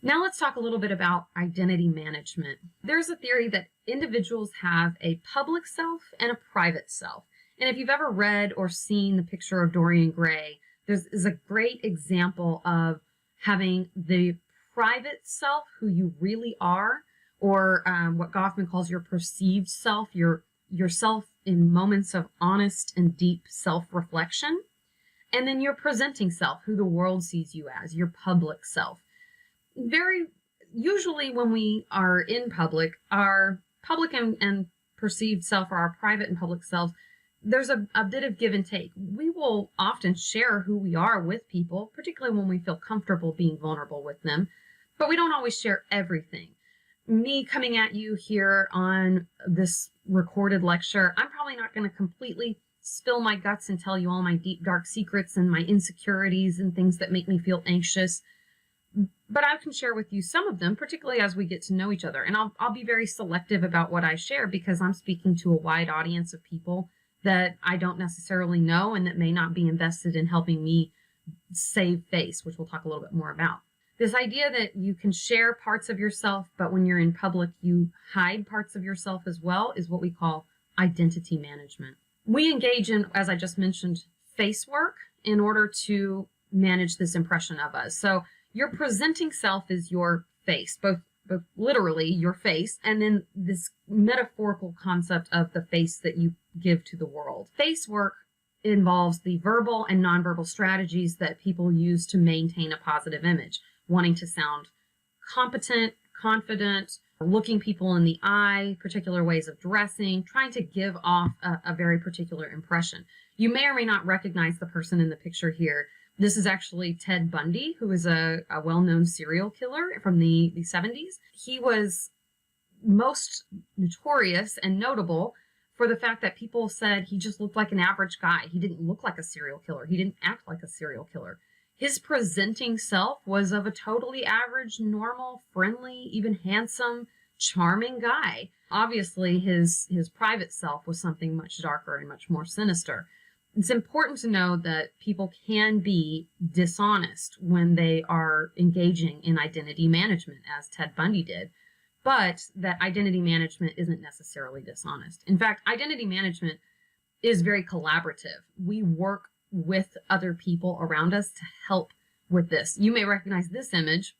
Now let's talk a little bit about identity management. There's a theory that individuals have a public self and a private self. And if you've ever read or seen the picture of Dorian Gray, there's a great example of having the private self, who you really are, or what Goffman calls your perceived self, your self in moments of honest and deep self-reflection, and then your presenting self, who the world sees you as, your public self. Very usually when we are in public, our public and perceived self, or our private and public selves, there's a bit of give and take. We will often share who we are with people, particularly when we feel comfortable being vulnerable with them, but we don't always share everything. Me coming at you here on this recorded lecture, I'm probably not going to completely spill my guts and tell you all my deep, dark secrets and my insecurities and things that make me feel anxious. But I can share with you some of them, particularly as we get to know each other. And I'll be very selective about what I share, because I'm speaking to a wide audience of people that I don't necessarily know and that may not be invested in helping me save face, which we'll talk a little bit more about. This idea that you can share parts of yourself, but when you're in public, you hide parts of yourself as well, is what we call identity management. We engage in, as I just mentioned, face work in order to manage this impression of us. So your presenting self is your face, both literally your face, and then this metaphorical concept of the face that you give to the world. Face work involves the verbal and nonverbal strategies that people use to maintain a positive image, wanting to sound competent, confident, looking people in the eye, particular ways of dressing, trying to give off a very particular impression. You may or may not recognize the person in the picture here. This is actually Ted Bundy, who is a well-known serial killer from the 70s. He was most notorious and notable for the fact that people said he just looked like an average guy. He didn't look like a serial killer. He didn't act like a serial killer. His presenting self was of a totally average, normal, friendly, even handsome, charming guy. Obviously, his private self was something much darker and much more sinister. It's important to know that people can be dishonest when they are engaging in identity management, as Ted Bundy did, but that identity management isn't necessarily dishonest. In fact, identity management is very collaborative. We work with other people around us to help with this. You may recognize this image.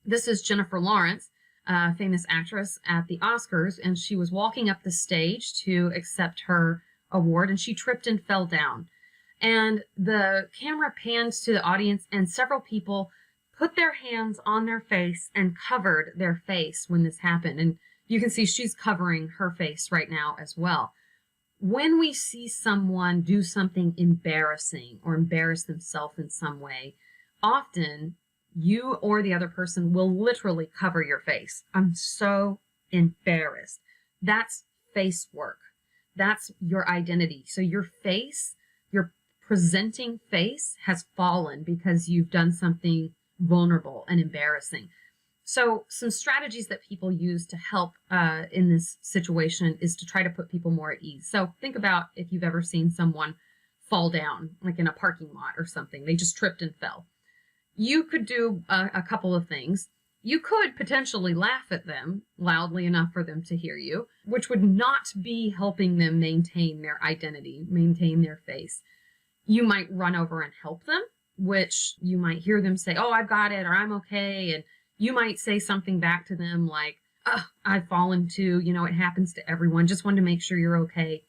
This is Jennifer Lawrence, a famous actress at the Oscars, and she was walking up the stage to accept her award, and she tripped and fell down. And the camera pans to the audience, and several people put their hands on their face and covered their face when this happened. And you can see she's covering her face right now as well. When we see someone do something embarrassing or embarrass themselves in some way, often you or the other person will literally cover your face. I'm so embarrassed. That's face work. That's your identity. So your face, your presenting face, has fallen because you've done something vulnerable and embarrassing. So some strategies that people use to help in this situation is to try to put people more at ease. So think about if you've ever seen someone fall down, like in a parking lot or something. They just tripped and fell. You could do a couple of things. You could potentially laugh at them loudly enough for them to hear you, which would not be helping them maintain their identity, maintain their face. You might run over and help them, which you might hear them say, "Oh, I've got it," or "I'm okay." And you might say something back to them like, "Oh, I've fallen too. You know, it happens to everyone. Just wanted to make sure you're okay."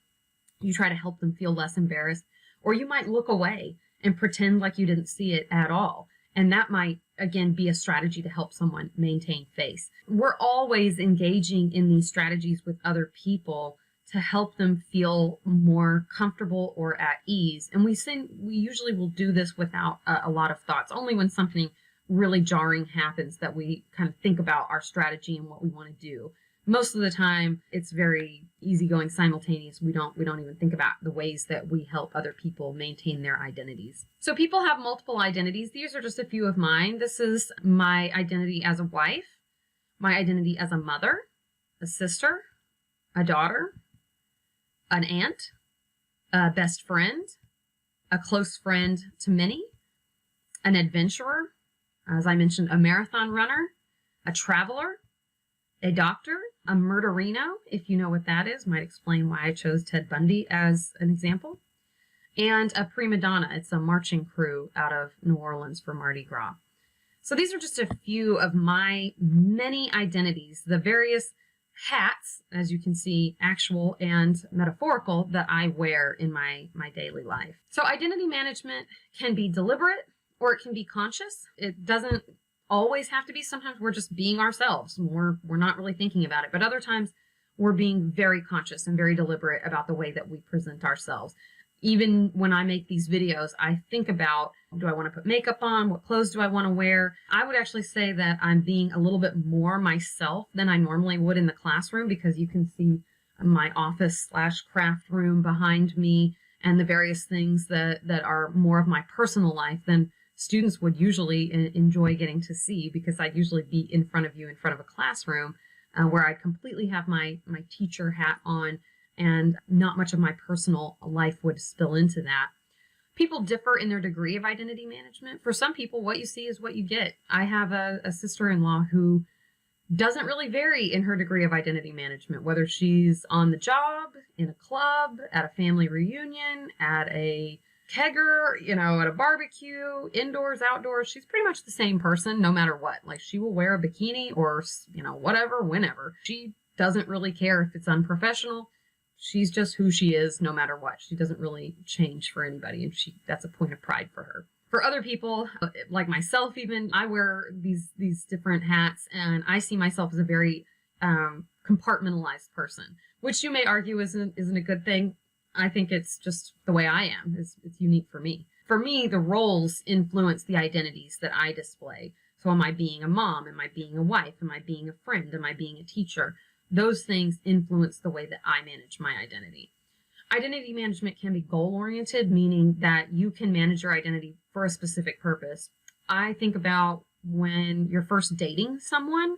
You try to help them feel less embarrassed. Or you might look away and pretend like you didn't see it at all. And that might, again, be a strategy to help someone maintain face. We're always engaging in these strategies with other people to help them feel more comfortable or at ease. And we usually will do this without a lot of thoughts. Only when something really jarring happens that we kind of think about our strategy and what we want to do. Most of the time, it's very easygoing, simultaneous. We don't even think about the ways that we help other people maintain their identities. So people have multiple identities. These are just a few of mine. This is my identity as a wife, my identity as a mother, a sister, a daughter, an aunt, a best friend, a close friend to many, an adventurer, as I mentioned, a marathon runner, a traveler, a doctor, a murderino, if you know what that is, might explain why I chose Ted Bundy as an example, and a prima donna. It's a marching crew out of New Orleans for Mardi Gras. So these are just a few of my many identities, the various hats, as you can see, actual and metaphorical, that I wear in my daily life. So identity management can be deliberate or it can be conscious. It doesn't always have to be. Sometimes we're just being ourselves. We're not really thinking about it. But other times we're being very conscious and very deliberate about the way that we present ourselves. Even when I make these videos, I think about, do I want to put makeup on? What clothes do I want to wear? I would actually say that I'm being a little bit more myself than I normally would in the classroom, because you can see my office/craft room behind me and the various things that are more of my personal life than students would usually enjoy getting to see, because I'd usually be in front of you in front of a classroom where I completely have my teacher hat on, and not much of my personal life would spill into that. People differ in their degree of identity management. For some people, what you see is what you get. I have a sister-in-law who doesn't really vary in her degree of identity management, whether she's on the job, in a club, at a family reunion, at a kegger, at a barbecue, indoors, outdoors. She's pretty much the same person no matter what. Like, she will wear a bikini or, whatever, whenever. She doesn't really care if it's unprofessional. She's just who she is no matter what. She doesn't really change for anybody, and that's a point of pride for her. For other people, like myself even, I wear these different hats, and I see myself as a very compartmentalized person, which you may argue isn't a good thing. I think it's just the way I am. It's unique for me. For me, the roles influence the identities that I display. So am I being a mom? Am I being a wife? Am I being a friend? Am I being a teacher? Those things influence the way that I manage my identity. Identity management can be goal-oriented, meaning that you can manage your identity for a specific purpose. I think about when you're first dating someone,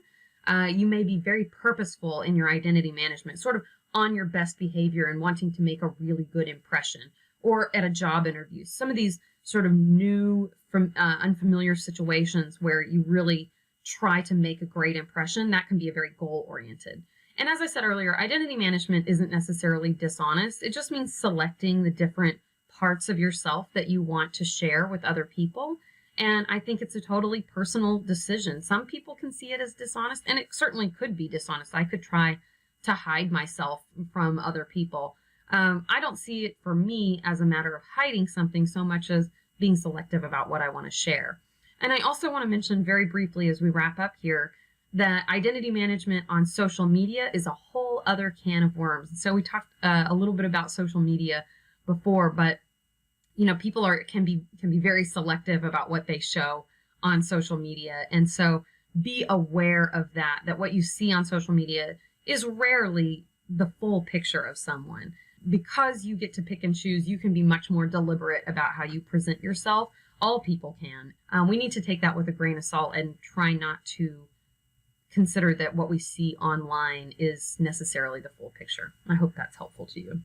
you may be very purposeful in your identity management, sort of on your best behavior and wanting to make a really good impression, or at a job interview. Some of these sort of new, unfamiliar situations where you really try to make a great impression, that can be a very goal-oriented. And as I said earlier, identity management isn't necessarily dishonest. It just means selecting the different parts of yourself that you want to share with other people. And I think it's a totally personal decision. Some people can see it as dishonest, and it certainly could be dishonest. I could try to hide myself from other people. I don't see it for me as a matter of hiding something so much as being selective about what I want to share. And I also want to mention very briefly as we wrap up here that identity management on social media is a whole other can of worms. So we talked a little bit about social media before, but people can be very selective about what they show on social media. And so be aware of that what you see on social media is rarely the full picture of someone. Because you get to pick and choose, you can be much more deliberate about how you present yourself. All people can. We need to take that with a grain of salt and try not to consider that what we see online is necessarily the full picture. I hope that's helpful to you.